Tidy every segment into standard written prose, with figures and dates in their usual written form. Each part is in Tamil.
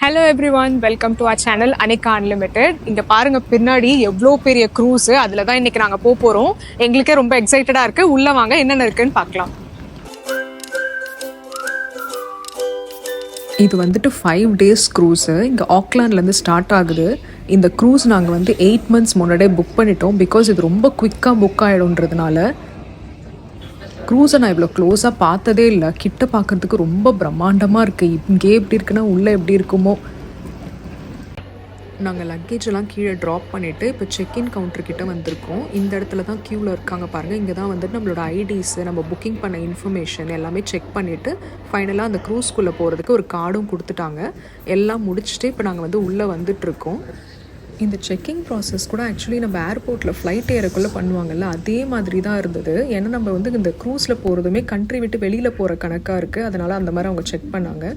Hello everyone, welcome to our channel Anika unlimited. இங்கே பாருங்கள் பின்னாடி எவ்வளோ பெரிய க்ரூஸு. அதில் தான் இன்றைக்கி நாங்கள் போகிறோம். எங்களுக்கே ரொம்ப எக்ஸைட்டடாக இருக்குது. உள்ளே வாங்க என்னென்ன இருக்குன்னு பார்க்கலாம். இது வந்துட்டு 5 days க்ரூஸு. இங்கே ஆக்லாண்ட்லேருந்து ஸ்டார்ட் ஆகுது. இந்த க்ரூஸ் நாங்கள் வந்து 8 months முன்னாடியே புக் பண்ணிட்டோம். பிகாஸ் இது ரொம்ப குயிக்காக புக் ஆகிடும்ன்றதுனால. க்ரூஸை நான் இவ்வளோ க்ளோஸாக பார்த்ததே இல்லை. கிட்ட பார்க்குறதுக்கு ரொம்ப பிரம்மாண்டமாக இருக்குது. இங்கே எப்படி இருக்குன்னா உள்ளே எப்படி இருக்குமோ. நாங்கள் லக்கேஜெல்லாம் கீழே ட்ராப் பண்ணிவிட்டு இப்போ செக்இன் கவுண்டர்கிட்ட வந்திருக்கோம். இந்த இடத்துல தான் க்யூவில் இருக்காங்க பாருங்கள். இங்கே தான் வந்துட்டு நம்மளோட ஐடிஸு, நம்ம புக்கிங் பண்ண இன்ஃபர்மேஷன் எல்லாமே செக் பண்ணிவிட்டு ஃபைனலாக அந்த க்ரூஸ்குள்ளே போகிறதுக்கு ஒரு கார்டும் கொடுத்துட்டாங்க. எல்லாம் முடிச்சுட்டு இப்போ நாங்கள் வந்து உள்ளே வந்துட்டுருக்கோம். இந்த செக்கிங் ப்ராசஸ் கூட ஆக்சுவலி நம்ம ஏர்போர்ட்டில் ஃப்ளைட் ஏறக்குள்ளே பண்ணுவாங்கள்ல, அதே மாதிரி தான் இருந்தது. ஏன்னா நம்ம வந்து இந்த க்ரூஸில் போகிறதுமே கண்ட்ரி விட்டு வெளியில் போகிற கணக்காக இருக்குது. அதனால் அந்த மாதிரி அவங்க செக் பண்ணாங்க.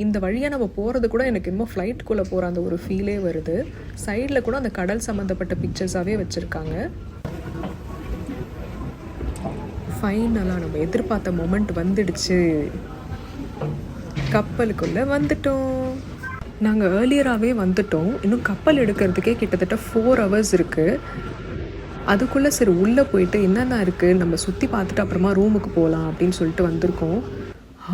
இந்த வழியாக நம்ம போகிறது கூட எனக்கு இன்னும் ஃப்ளைட்டுக்குள்ளே போகிற அந்த ஒரு ஃபீலே வருது. சைடில் கூட அந்த கடல் சம்மந்தப்பட்ட பிக்சர்ஸாகவே வச்சுருக்காங்க. ஃபைனலாக நம்ம எதிர்பார்த்த மொமெண்ட் வந்துடுச்சு. கப்பலுக்குள்ளே வந்துட்டோம். நாங்கள் ஏர்லியராகவே வந்துட்டோம். இன்னும் கப்பல் எடுக்கிறதுக்கே கிட்டத்தட்ட 4 hours இருக்குது. அதுக்குள்ளே சரி உள்ளே போயிட்டு என்னென்ன இருக்குது நம்ம சுற்றி பார்த்துட்டு அப்புறமா ரூமுக்கு போகலாம் அப்படின்னு சொல்லிட்டு வந்திருக்கோம்.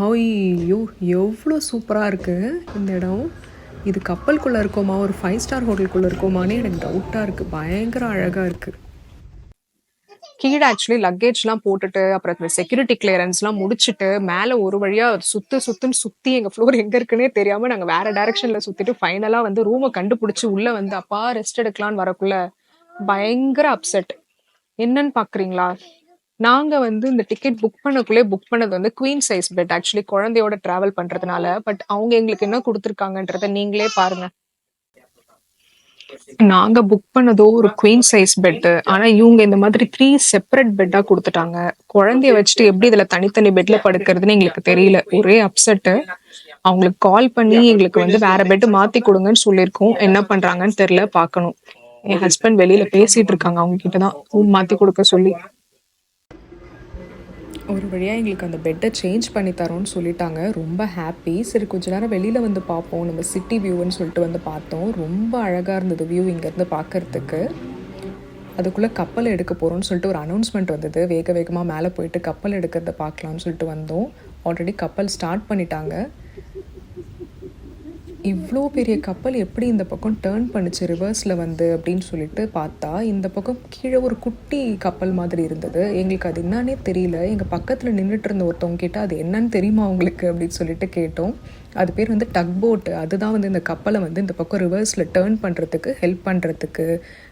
ஐயோ எவ்வளோ சூப்பராக இருக்குது இந்த இடம். இது கப்பலுக்குள்ளே இருக்கோமா, ஒரு 5 star ஹோட்டலுக்குள்ளே இருக்கோமானே எனக்கு டவுட்டாக இருக்குது. பயங்கர அழகாக இருக்குது. கீழே ஆக்சுவலி லக்கேஜ்லாம் போட்டுட்டு அப்புறம் இந்த செக்யூரிட்டி கிளியரன்ஸ்லாம் முடிச்சுட்டு மேலே ஒரு வழியாக சுற்றி எங்கள் ஃப்ளோர் எங்கே இருக்குன்னே தெரியாமல் நாங்கள் வேறு டைரெக்ஷனில் சுற்றிட்டு ஃபைனலாக வந்து ரூமை கண்டுபிடிச்சி உள்ளே வந்து அப்பா ரெஸ்ட் எடுக்கலான்னு வரக்குள்ள பயங்கர அப்செட். என்னன்னு பார்க்குறீங்களா, நாங்கள் வந்து இந்த டிக்கெட் புக் பண்ணது வந்து குவீன் சைஸ் பெட், ஆக்சுவலி குழந்தையோட ட்ராவல் பண்ணுறதுனால. பட் அவங்க எங்களுக்கு என்ன கொடுத்துருக்காங்கன்றத நீங்களே பாருங்கள். நாங்க புக் பண்ணதோ ஒரு குவீன் சைஸ் பெட். ஆனா இவங்க இந்த மாதிரி 3 செப்பரேட் பெட்டா கொடுத்துட்டாங்க. குழந்தைய வச்சுட்டு எப்படி இதுல தனித்தனி பெட்ல படுக்கிறதுன்னு எங்களுக்கு தெரியல. ஒரே அப்செட். அவங்களுக்கு கால் பண்ணி எங்களுக்கு வந்து வேற பெட் மாத்தி கொடுங்கன்னு சொல்லியிருக்கோம். என்ன பண்றாங்கன்னு தெரியல, பார்க்கணும். என் ஹஸ்பண்ட் வெளியில பேசிட்டு இருக்காங்க அவங்க கிட்டதான் ரூம் மாத்தி கொடுக்க சொல்லி. ஒரு வழியாக எங்களுக்கு அந்த பெட்டை சேஞ்ச் பண்ணி தரோன்னு சொல்லிட்டாங்க. ரொம்ப ஹாப்பி. சரி கொஞ்ச நேரம் வெளியில் வந்து பார்ப்போம், நம்ம சிட்டி வியூன்னு சொல்லிட்டு வந்து பார்த்தோம். ரொம்ப அழகாக இருந்தது வியூ இங்கேருந்து பார்க்குறதுக்கு. அதுக்குள்ளே கப்பல் எடுக்க போகிறோன்னு சொல்லிட்டு ஒரு அனௌன்ஸ்மெண்ட் வந்தது. வேகமாக மேலே போயிட்டு கப்பல் எடுக்கிறத பார்க்கலான்னு சொல்லிட்டு வந்தோம். ஆல்ரெடி கப்பல் ஸ்டார்ட் பண்ணிட்டாங்க. இவ்வளோ பெரிய கப்பல் எப்படி இந்த பக்கம் டேர்ன் பண்ணிச்சு ரிவர்ஸில் வந்து அப்படின்னு சொல்லிட்டு பார்த்தா இந்த பக்கம் கீழே ஒரு குட்டி கப்பல் மாதிரி இருந்தது. எங்களுக்கு அது என்னன்னே தெரியல. எங்கள் பக்கத்தில் நின்றுட்டு இருந்த ஒருத்தவங்க கிட்ட அது என்னன்னு தெரியுமா உங்களுக்கு அப்படின்னு சொல்லிட்டு கேட்டோம். அது பேர் வந்து டக் போட்டு. அதுதான் வந்து இந்த கப்பலை வந்து இந்த பக்கம் ரிவர்ஸில் டேர்ன் பண்ணுறதுக்கு ஹெல்ப் பண்ணுறதுக்கு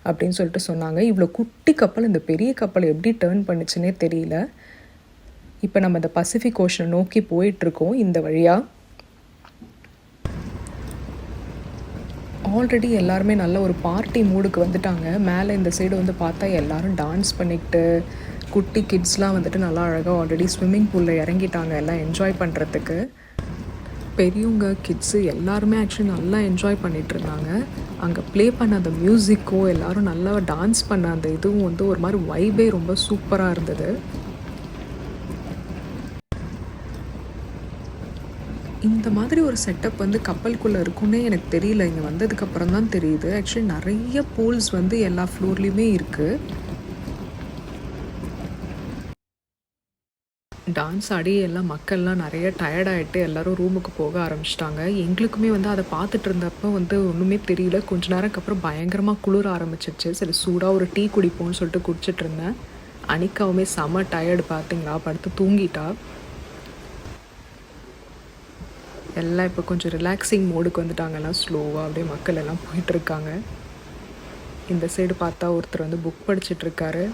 அப்படின்னு சொல்லிட்டு சொன்னாங்க. இவ்வளோ குட்டி கப்பல் இந்த பெரிய கப்பலை எப்படி டேர்ன் பண்ணுச்சுன்னே தெரியல. இப்போ நம்ம இந்த பசிபிக் ஓஷனை நோக்கி போயிட்டுருக்கோம் இந்த வழியாக. ஆல்ரெடி எல்லாருமே நல்ல ஒரு பார்ட்டி மூடுக்கு வந்துட்டாங்க. மேலே இந்த சைடு வந்து பார்த்தா எல்லோரும் டான்ஸ் பண்ணிக்கிட்டு, குட்டி கிட்ஸ்லாம் வந்துட்டு நல்லா அழகாக ஆல்ரெடி ஸ்விம்மிங் பூலில் இறங்கிட்டாங்க எல்லாம் என்ஜாய் பண்ணுறதுக்கு. பெரியவங்க கிட்ஸு எல்லாருமே ஆக்சுவலி நல்லா என்ஜாய் பண்ணிகிட்டு இருந்தாங்க. அங்கே ப்ளே பண்ண அந்த மியூசிக்கோ எல்லோரும் நல்லா டான்ஸ் பண்ண அந்த இதுவும் வந்து ஒரு மாதிரி வைபே ரொம்ப சூப்பராக இருந்தது. இந்த மாதிரி ஒரு செட்டப் வந்து கப்பலுக்குள்ளே இருக்குன்னே எனக்கு தெரியல. இங்கே வந்ததுக்கப்புறம் தான் தெரியுது. ஆக்சுவலி நிறைய பூல்ஸ் வந்து எல்லா ஃப்ளோர்லேயுமே இருக்குது. டான்ஸ் ஆடி எல்லாம் மக்கள்லாம் நிறைய டயர்டாகிட்டு எல்லோரும் ரூமுக்கு போக ஆரம்பிச்சிட்டாங்க. எங்களுக்குமே வந்து அதை பார்த்துட்டு இருந்தப்போ வந்து ஒன்றுமே தெரியல. கொஞ்ச நேரத்துக்கு அப்புறம் பயங்கரமாக குளிர ஆரம்பிச்சிருச்சு. சரி சூடாக ஒரு டீ குடிப்போம்னு சொல்லிட்டு குடிச்சிட்டு இருந்தேன். அனிக்காவுமே செம டயர்டு பார்த்தீங்களா, படுத்து தூங்கிட்டா. எல்லாம் இப்போ கொஞ்சம் ரிலாக்ஸிங் மோடுக்கு வந்துட்டாங்க. எல்லாம் ஸ்லோவாக அப்படியே மக்கள் எல்லாம் போயிட்டுருக்காங்க. இந்த சைடு பார்த்தா ஒருத்தர் வந்து புக் படிச்சிட்ருக்காரு.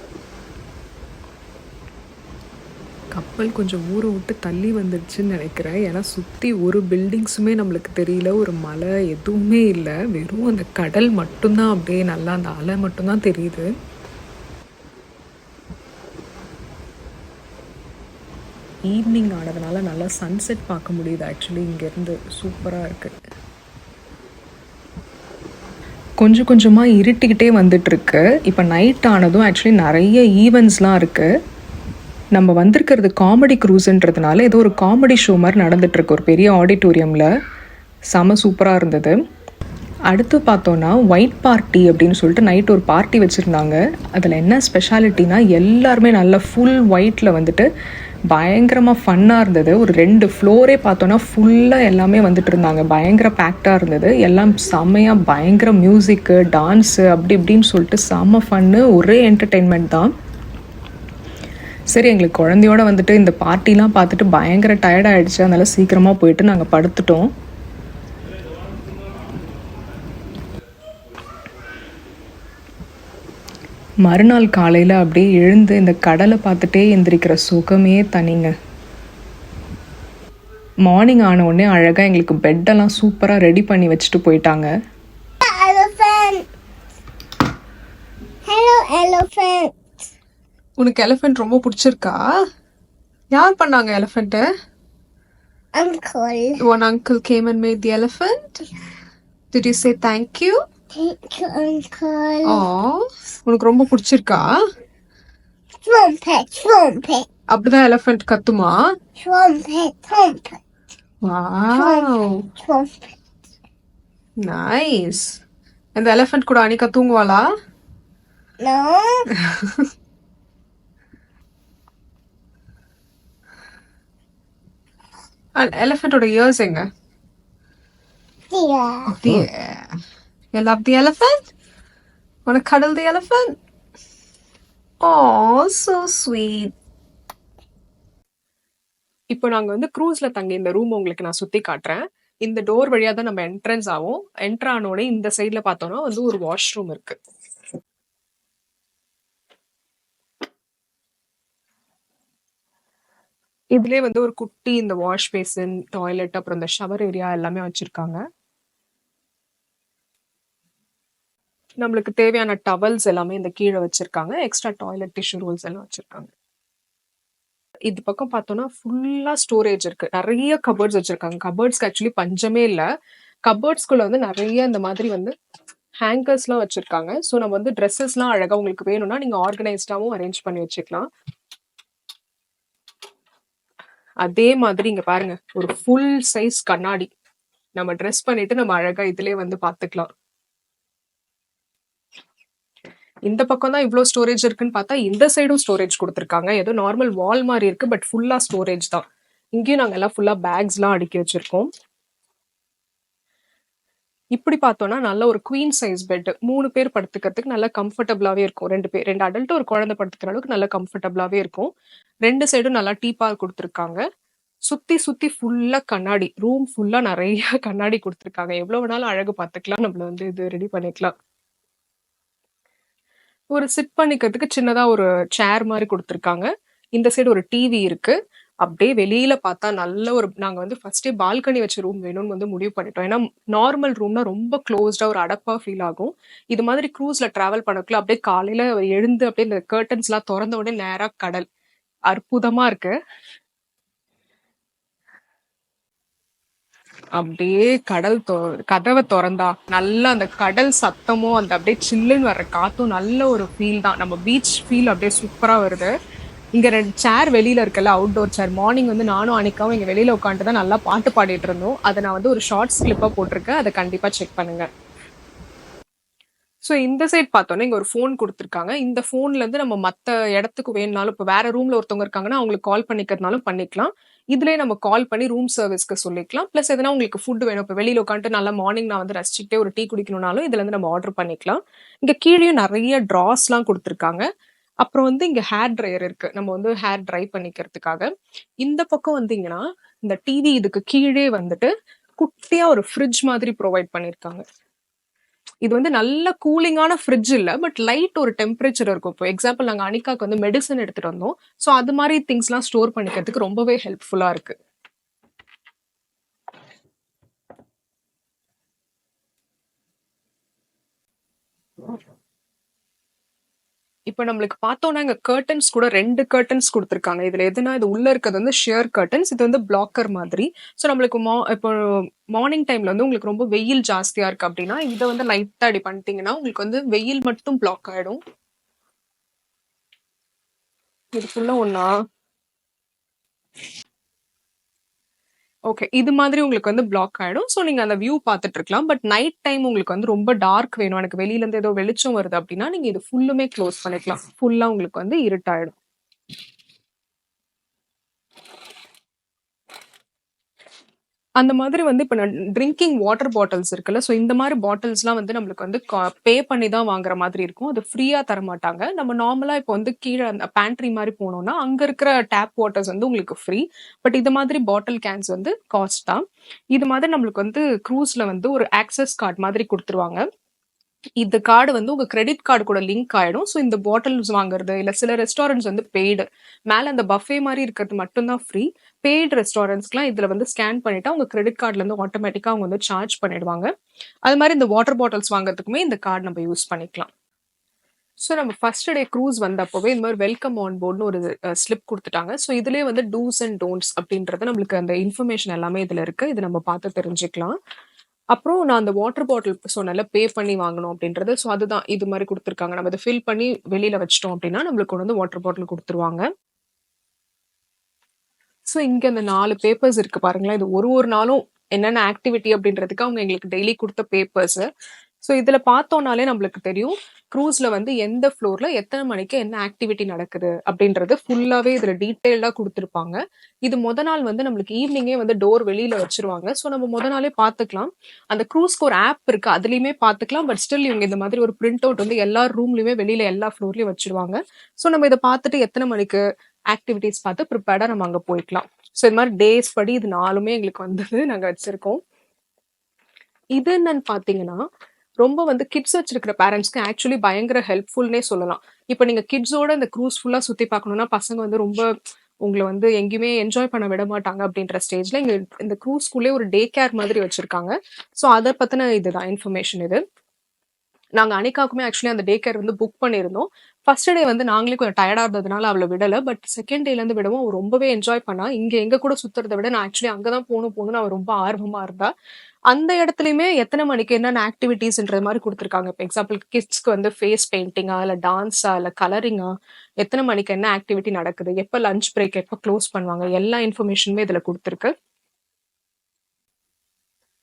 கப்பல் கொஞ்சம் ஊரை விட்டு தள்ளி வந்துடுச்சுன்னு நினைக்கிறேன். ஏன்னா சுற்றி ஒரு பில்டிங்ஸுமே நம்மளுக்கு தெரியல, ஒரு மலை எதுவுமே இல்லை. வெறும் அந்த கடல் மட்டும்தான், அப்படியே நல்லா அந்த அலை மட்டும்தான் தெரியுது. ஈவினிங் ஆனதுனால நல்லா சன்செட் பார்க்க முடியுது. ஆக்சுவலி இங்கேருந்து சூப்பராக இருக்குது. கொஞ்சம் கொஞ்சமாக இருட்டிக்கிட்டே வந்துட்டுருக்கு. இப்போ நைட் ஆனதும் ஆக்சுவலி நிறைய ஈவெண்ட்ஸ்லாம் இருக்குது. நம்ம வந்திருக்கிறது காமெடி க்ரூஸுன்றதுனால ஏதோ ஒரு காமெடி ஷோ மாதிரி நடந்துகிட்ருக்கு ஒரு பெரிய ஆடிட்டோரியமில். செம சூப்பராக இருந்தது. அடுத்து பார்த்தோன்னா ஒயிட் பார்ட்டி அப்படின்னு சொல்லிட்டு நைட் ஒரு பார்ட்டி வச்சுருந்தாங்க. அதில் என்ன ஸ்பெஷாலிட்டினா எல்லாருமே நல்லா ஃபுல் ஒயிட்டில் வந்துட்டு பயங்கரமாக ஃபன்னாக இருந்தது. ஒரு 2 ஃப்ளோரே பார்த்தோன்னா ஃபுல்லாக எல்லாமே வந்துட்டு இருந்தாங்க. பயங்கர பேக்டாக இருந்தது. எல்லாம் செம்மையாக பயங்கர மியூசிக்கு, டான்ஸு அப்படி இப்படின்னு சொல்லிட்டு செம்ம ஃபன்னு, ஒரே என்டர்டெயின்மெண்ட் தான். சரி, எங்களுக்கு குழந்தையோட வந்துட்டு இந்த பார்ட்டிலாம் பார்த்துட்டு பயங்கர டயர்டாகிடுச்சு. அதனால் சீக்கிரமாக போயிட்டு நாங்கள் படுத்துட்டோம். மறுநாள் காலையில் அப்படியே எழுந்து இந்த கடலை பார்த்துட்டே எந்திரிக்கிற சுகமே தனிங்க. மார்னிங் ஆன உடனே அழகாக எங்களுக்கு பெட்டெல்லாம் சூப்பராக ரெடி பண்ணி வச்சுட்டு போயிட்டாங்க. உனக்கு எலிஃபென்ட் ரொம்ப பிடிச்சிருக்கா? யார் பண்ணாங்க எலிஃபென்ட்டு? Uncle. One uncle came and made the elephant? Did you say thank you? Thank you, Uncle. Oh, உனக்கு ரொம்ப பிடிச்சிருக்கா? Trumpet, trumpet. அப்படிதான் எலிஃபென்ட் கத்துமா? Trumpet, trumpet. Wow. Trumpet. Nice. இந்த எலிஃபென்ட் கூட அனிகா தூங்குவாளா? No. எலிஃபென்ட்டோட இயர்ஸ் எங்க? Yeah. You love the elephant? Wanna cuddle the elephant? Oh, so sweet. இப்போ நாங்கள் வந்து க்ரூஸில் தங்கி இந்த ரூம் உங்களுக்கு நான் சுற்றி காட்டுறேன். இந்த டோர் வழியாக தான் நம்ம என்ட்ரன்ஸ் ஆகும். என்ட்ரு ஆனோடனே இந்த சைடில் பார்த்தோன்னா வந்து ஒரு வாஷ்ரூம் இருக்கு. இதுலேயே வந்து ஒரு குட்டி இந்த வாஷ் பேசின், டாய்லெட், அப்புறம் இந்த ஷவர் ஏரியா எல்லாமே வச்சுருக்காங்க. நம்மளுக்கு தேவையான டவல்ஸ் எல்லாமே இந்த கீழே வச்சிருக்காங்க. எக்ஸ்ட்ரா டாய்லெட் டிஷ்யூ ரோல்ஸ் எல்லாம் வச்சிருக்காங்க. இது பக்கம் பார்த்தோம்னா ஃபுல்லா ஸ்டோரேஜ் இருக்கு. நிறைய கபோர்ட்ஸ் வச்சிருக்காங்க. கபோர்ட்ஸ்க்கு ஆக்சுவலி பஞ்சமே இல்லை. கபோர்ட்ஸ்குள்ள வந்து நிறைய இந்த மாதிரி வந்து ஹேங்கர்ஸ்லாம் வச்சிருக்காங்க. ஸோ நம்ம வந்து ட்ரெஸ்ஸஸ்லாம் அழகா உங்களுக்கு வேணும்னா நீங்க ஆர்கனைஸ்டாவும் அரேஞ்ச் பண்ணி வச்சுக்கலாம். அதே மாதிரி இங்க பாருங்க, ஒரு ஃபுல் சைஸ் கண்ணாடி. நம்ம ட்ரெஸ் பண்ணிட்டு நம்ம அழகா இதுலயே வந்து பாத்துக்கலாம். இந்த பக்கம் தான் இவ்வளோ ஸ்டோரேஜ் இருக்குன்னு பார்த்தா இந்த சைடும் ஸ்டோரேஜ் கொடுத்துருக்காங்க. ஏதோ நார்மல் வால் மாதிரி இருக்கு, பட் ஃபுல்லா ஸ்டோரேஜ் தான். இங்கேயும் நாங்கள் எல்லாம் ஃபுல்லா பேக்ஸ்லாம் அடுக்கி வச்சிருக்கோம். இப்படி பார்த்தோம்னா நல்ல ஒரு குவீன் சைஸ் பெட், 3 பேர் படுத்துக்கிறதுக்கு நல்ல கம்ஃபர்டபுளாவே இருக்கும். 2 அடல்ட் ஒரு குழந்தை படுத்துக்கிற அளவுக்கு நல்ல கம்ஃபர்டபுளாவே இருக்கும். 2 சைடும் நல்லா டீபால் கொடுத்துருக்காங்க. சுத்தி சுத்தி ஃபுல்லா கண்ணாடி, ரூம் ஃபுல்லா நிறைய கண்ணாடி கொடுத்துருக்காங்க. எவ்வளவு வேணாலும் அழகு பார்த்துக்கலாம். நம்மள வந்து இது ரெடி பண்ணிக்கலாம். ஒரு சிட் பண்ணிக்கிறதுக்கு சின்னதா ஒரு சேர் மாதிரி கொடுத்துருக்காங்க. இந்த சைடு ஒரு டிவி இருக்கு. அப்படியே வெளியில பார்த்தா நல்ல ஒரு, நாங்க வந்து ஃபர்ஸ்டே பால்கனி வச்ச ரூம் வேணும்னு வந்து முடிவு பண்ணிட்டோம். ஏன்னா நார்மல் ரூம்னா ரொம்ப க்ளோஸ்டா ஒரு அடப்பா ஃபீல் ஆகும். இது மாதிரி க்ரூஸ்ல டிராவல் பண்ணக்குள்ள அப்படியே காலையில எழுந்து அப்படியே இந்த கர்டன்ஸ் எல்லாம் திறந்த உடனே நேரா கடல். அற்புதமா இருக்கு. அப்படியே கடல் கதவை திறந்தா நல்லா அந்த கடல் சத்தமும் அந்த அப்படியே சில்லுன்னு வர்ற காத்தும் நல்ல ஒரு ஃபீல் தான். நம்ம பீச் ஃபீல் அப்படியே சூப்பரா வருது. இங்க 2 சேர் வெளியில இருக்குல்ல, அவுட்டோர் சேர். மார்னிங் வந்து நானும் அனிக்காவும் இங்க வெளியில உட்காந்துட்டு தான் நல்லா பாட்டு பாடிட்டு இருந்தோம். அதை நான் வந்து ஒரு ஷார்ட்ஸ் கிளிப்பா போட்டிருக்கேன். அதை கண்டிப்பா செக் பண்ணுங்க. ஸோ இந்த சைட் பார்த்தோன்னா இங்க ஒரு ஃபோன் கொடுத்துருக்காங்க. இந்த ஃபோன்ல இருந்து நம்ம மற்ற இடத்துக்கு வேணுனாலும், இப்போ வேற ரூம்ல ஒருத்தவங்க இருக்காங்கன்னா அவங்களுக்கு கால் பண்ணிக்கிறதுனாலும் பண்ணிக்கலாம். இதுலயே நம்ம கால் பண்ணி ரூம் சர்வீஸ்க்கு சொல்லிக்கலாம். பிளஸ் எதனா உங்களுக்கு ஃபுட் வேணும், இப்போ வெளியில உட்காந்துட்டு நல்லா மார்னிங் நான் வந்து ரசிச்சுட்டே ஒரு டீ குடிக்கணும்னாலும் இதுல இருந்து நம்ம ஆர்டர் பண்ணிக்கலாம். இங்க கீழேயும் நிறைய ட்ராஸ்லாம் கொடுத்துருக்காங்க. அப்புறம் வந்து இங்க ஹேர் ட்ரையர் இருக்கு, நம்ம வந்து ஹேர் ட்ரை பண்ணிக்கிறதுக்காக. இந்த பக்கம் வந்தீங்கன்னா இந்த டிவி இதுக்கு கீழே வந்துட்டு குட்டியா ஒரு ஃப்ரிட்ஜ் மாதிரி ப்ரொவைட் பண்ணிருக்காங்க. இது வந்து நல்ல கூலிங்கான ஃப்ரிட்ஜ் இல்ல, பட் லைட் ஒரு டெம்பரேச்சர் இருக்கும். இப்போ எக்ஸாம்பிள் நாங்க அனிகாக்கு வந்து மெடிசன் எடுத்துட்டு வந்தோம். ஸோ அது மாதிரி திங்ஸ்லாம் ஸ்டோர் பண்ணிக்கிறதுக்கு ரொம்பவே ஹெல்ப்ஃபுல்லா இருக்கு. இப்போ நம்மளுக்கு பார்த்தோம்னா இங்க கர்டன்ஸ் கூட 2 கர்டன்ஸ் கொடுத்துருக்காங்க. இதுல எதுனா இது உள்ள இருக்கிறது வந்து ஷியர் கர்டன்ஸ், இது வந்து பிளாக்கர் மாதிரி. ஸோ நம்மளுக்கு இப்போ மார்னிங் டைம்ல வந்து உங்களுக்கு ரொம்ப வெயில் ஜாஸ்தியா இருக்கு அப்படின்னா இதை வந்து லைட்டா அடி பண்ணிட்டீங்கன்னா உங்களுக்கு வந்து வெயில் மட்டும் பிளாக் ஆயிடும். இது ஃபுல்லா ஒண்ணா ஓகே. இது மாதிரி உங்களுக்கு வந்து பிளாக் ஆயிடும். ஸோ நீங்க அந்த வியூ பார்த்துட்டு இருக்கலாம். பட் நைட் டைம் உங்களுக்கு வந்து ரொம்ப டார்க் வேணும். எனக்கு வெளியில இருந்து ஏதோ வெளிச்சம் வருது அப்டின்னா, நீங்க இது ஃபுல்லுமே க்ளோஸ் பண்ணிக்கலாம். ஃபுல்லா உங்களுக்கு வந்து இருட்டாயிடும். அந்த மாதிரி வந்து இப்ப நான் ட்ரிங்கிங் வாட்டர் பாட்டில்ஸ் இருக்குல்ல, ஸோ இந்த மாரி பாட்டில்ஸ்லாம் வந்து நம்மளுக்கு வந்து பே பண்ணி தான் வாங்குற மாதிரி இருக்கும். அது ஃப்ரீயா தரமாட்டாங்க. நம்ம நார்மலா இப்போ வந்து கீழ அந்த பேண்ட்ரி மாரி போனோம்னா, அங்க இருக்கிற டேப் வாட்டர்ஸ் வந்து உங்களுக்கு ஃப்ரீ. பட் இது மாதிரி பாட்டில் கேன்ஸ் வந்து காஸ்ட் தான். இது மாதிரி நம்மளுக்கு வந்து க்ரூஸ்ல வந்து ஒரு ஆக்சஸ் கார்ட் மாதிரி குடுத்துருவாங்க. இந்த கார்டு வந்து உங்க கிரெடிட் கார்டு கூட லிங்க் ஆயிடும். ஸோ இந்த பாட்டில்ஸ் வாங்குறது, இல்ல சில ரெஸ்டாரண்ட்ஸ் வந்து பெய்டு. மேல அந்த பஃபே மாரி இருக்கிறது மட்டும் தான் ஃப்ரீ. பெய்டு ரெஸ்டாரண்ட்ஸ்க்குலாம் இதுல வந்து ஸ்கேன் பண்ணிட்டா உங்க கிரெடிட் கார்ட்ல இருந்து ஆட்டோமேட்டிக்கா அவங்க வந்து சார்ஜ் பண்ணிடுவாங்க. அது மாரி இந்த வாட்டர் பாட்டில்ஸ் வாங்குறதுக்குமே இந்த கார்டு நம்ம யூஸ் பண்ணிக்கலாம். ஸோ நம்ம ஃபர்ஸ்ட் டே க்ரூஸ் வந்தப்பவே இந்த மாரி வெல்கம் ஆன் போர்ட்ன்னு ஒரு ஸ்லிப் குடுத்துட்டாங்க. ஸோ இதுலயே வந்து டூஸ் அண்ட் டோன்ட்ஸ் அப்படின்றது நம்மளுக்கு அந்த இன்ஃபர்மேஷன் எல்லாமே இதுல இருக்கு. இது நம்ம பார்த்து தெரிஞ்சுக்கலாம். அப்புறம் நான் அந்த வாட்டர் பாட்டில் சொன்னேன்ல, பே பண்ணி வாங்கணும் அப்படின்றது. ஸோ அதுதான் இது மாரி குடுத்துருக்காங்க. நம்ம இத ஃபில் பண்ணி வெளியில வச்சுட்டோம் அப்படின்னா, நம்மளுக்கு கொண்டு வந்து வாட்டர் பாட்டில் குடுத்துருவாங்க. ஸோ இங்க அந்த 4 பேப்பர்ஸ் இருக்கு பாருங்களேன். இது ஒரு ஒரு நாளும் என்னென்ன ஆக்டிவிட்டி அப்படின்றதுக்கு அவங்க எங்களுக்கு டெய்லி குடுத்த பேப்பர்ஸு. ஸோ இதுல பார்த்தோம்னாலே நம்மளுக்கு தெரியும். க்ரூஸ்ல வந்து எந்த ஃப்ளோர்ல எத்தன மணிக்கு என்ன ஆக்டிவிட்டி நடக்குது அப்படின்றது ஃபுல்லாவே இதுல டீட்டெயில்டா குடுத்துருப்பாங்க. இது நாள் வந்து நம்மளுக்கு ஈவினிங்கே வந்து டோர் வெளியில வச்சுருவாங்க. ஸோ நம்ம நாளே பார்த்துக்கலாம். அந்த க்ரூஸ்க்கு ஒரு ஆப் இருக்கு. அதுலயுமே பார்த்துக்கலாம். பட் ஸ்டில் இவங்க இந்த மாதிரி ஒரு பிரிண்ட் அவுட் வந்து எல்லா ரூம்லயுமே வெளியில எல்லா ஃப்ளோர்லயும் வச்சுருவாங்க. ஸோ நம்ம இத பார்த்துட்டு எத்தன மணிக்கு ஆக்டிவிட்டீஸ் பார்த்து ப்ரிப்பேர்டா நம்ம அங்க போய்க்கலாம். ஸோ இது மாரி டேஸ் படி இது 4மே எங்களுக்கு வந்தது நாங்க வச்சிருக்கோம். இது என்னன்னு பார்த்தீங்கன்னா, ரொம்ப வந்து கிட்ஸ் வச்சிருக்கிற பேரண்ட்ஸ்க்கு ஆக்சுவலி பயங்கர ஹெல்ப்ஃபுல்னே சொல்லலாம். இப்ப நீங்க கிட்ஸோட இந்த க்ரூஸ் ஃபுல்லா சுத்தி பார்க்கணும்னா, பசங்க வந்து ரொம்ப உங்கள வந்து எங்கேயுமே என்ஜாய் பண்ண விட மாட்டாங்க அப்படின்ற ஸ்டேஜ்ல இங்க இந்த க்ரூஸ்க்குள்ளயே ஒரு டே கேர் மாதிரி வச்சிருக்காங்க. ஸோ அத பத்தின இதுதான் இன்ஃபர்மேஷன் இது. நாங்க அனிகாவுக்குமே ஆக்சுவலி அந்த டே கேர் வந்து புக் பண்ணியிருந்தோம். ஃபர்ஸ்ட் டே வந்து நாங்களே கொஞ்சம் டயர்டா இருந்ததுனால அவள விடல. பட் செகண்ட் டேலேருந்து விடவும் அவ ரொம்பவே என்ஜாய் பண்ணா. இங்க எங்க கூட சுத்துறத விட நான் ஆக்சுவலி அங்க தான் போணும்னு அவ ரொம்ப ஆர்வமா இருந்தா. அந்த இடத்துலயுமே எத்தன மணிக்கு என்னென்ன ஆக்டிவிட்டீஸ்ன்ற மாரி குடுத்துருக்காங்க. இப்ப எக்ஸாம்பிள் கிட்ஸ்க்கு வந்து ஃபேஸ் பெயிண்டிங்கா, இல்ல டான்ஸா, இல்ல கலரிங்கா, எத்தன மணிக்கு என்ன ஆக்டிவிட்டி நடக்குது, எப்ப லஞ்ச் பிரேக், எப்ப க்ளோஸ் பண்ணுவாங்க, எல்லா இன்ஃபர்மேஷனுமே இதுல குடுத்துருக்கு.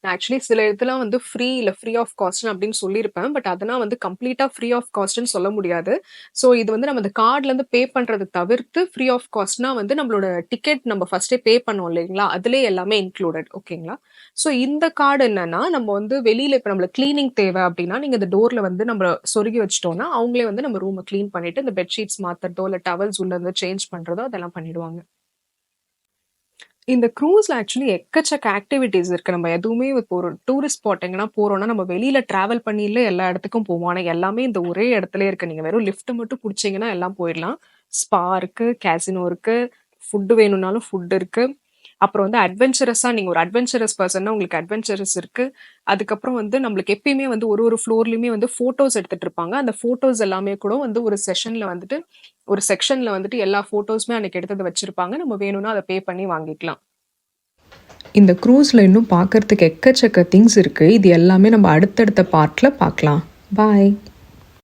நான் ஆக்சுவலி சில இதெல்லாம் வந்து ஃப்ரீ இல்ல ஃப்ரீ ஆஃப் காஸ்ட்ன்னு அப்படின்னு சொல்லியிருப்பேன். பட் அதெல்லாம் வந்து கம்ப்ளீட்டா ஃப்ரீ ஆஃப் காஸ்ட்ன்னு சொல்ல முடியாது. ஸோ இது வந்து நம்ம இந்த கார்ட்லேருந்து பே பண்றத தவிர்த்து ஃப்ரீ ஆஃப் காஸ்ட்னா வந்து நம்மளோட டிக்கெட் நம்ம ஃபர்ஸ்ட்டே பே பண்ணோம் இல்லைங்களா? அதிலேயே எல்லாமே இன்க்ளூடட் ஓகேங்களா? ஸோ இந்த கார்டு என்னன்னா, நம்ம வந்து வெளியில இப்ப நம்மளுக்கு கிளீனிங் தேவை அப்படின்னா, நீங்க இந்த டோர்ல வந்து நம்ம சொருகி வச்சுட்டோம்னா, அவங்களே வந்து நம்ம ரூம கிளீன் பண்ணிட்டு இந்த பெட்ஷீட்ஸ் மாத்துறதோ, இல்ல டவல்ஸ் உள்ள இருந்து சேஞ்ச் பண்றதோ அதெல்லாம் பண்ணிடுவாங்க. இந்த க்ரூஸ்ல ஆக்சுவலி எக்கச்சக்க ஆக்டிவிட்டீஸ் இருக்கு. நம்ம எதுவுமே இப்போ ஒரு டூரிஸ்ட் ஸ்பாட் எங்கனா போறோம்னா, நம்ம வெளியில டிராவல் பண்ணில எல்லா இடத்துக்கும் போவோம். ஆனா எல்லாமே இந்த ஒரே இடத்துலயே இருக்கு. நீங்க வெறும் லிஃப்ட் மட்டும் புடிச்சீங்கன்னா எல்லாம் போயிடலாம். ஸ்பா இருக்கு, கேசினோ இருக்கு, ஃபுட் வேணும்னாலும் ஃபுட் இருக்கு. அப்புறம் வந்து அட்வென்ச்சரஸா நீங்க ஒரு அட்வென்ச்சரஸ் பெர்சன்னா உங்களுக்கு அட்வென்ச்சரஸ் இருக்கு. அதுக்கப்புறம் வந்து நம்மளுக்கு எப்பயுமே வந்து ஒரு ஒரு ஃப்ளோர்லயுமே வந்து ஃபோட்டோஸ் எடுத்துட்டு இருப்பாங்க. அந்த ஃபோட்டோஸ் எல்லாமே கூட வந்து ஒரு செஷன்ல வந்துட்டு ஒரு செக்ஷன்ல வந்துட்டு எல்லா ஃபோட்டோஸுமே அன்னைக்கு எடுத்தத வச்சிருப்பாங்க. நம்ம வேணும்னா அத பே பண்ணி வாங்கிக்கலாம். இந்த க்ரூஸ்ல இன்னும் பார்க்கறதுக்கு எக்கச்சக்க திங்ஸ் இருக்கு. இது எல்லாமே நம்ம அடுத்தடுத்த பார்ட்ல பார்க்கலாம். பாய்.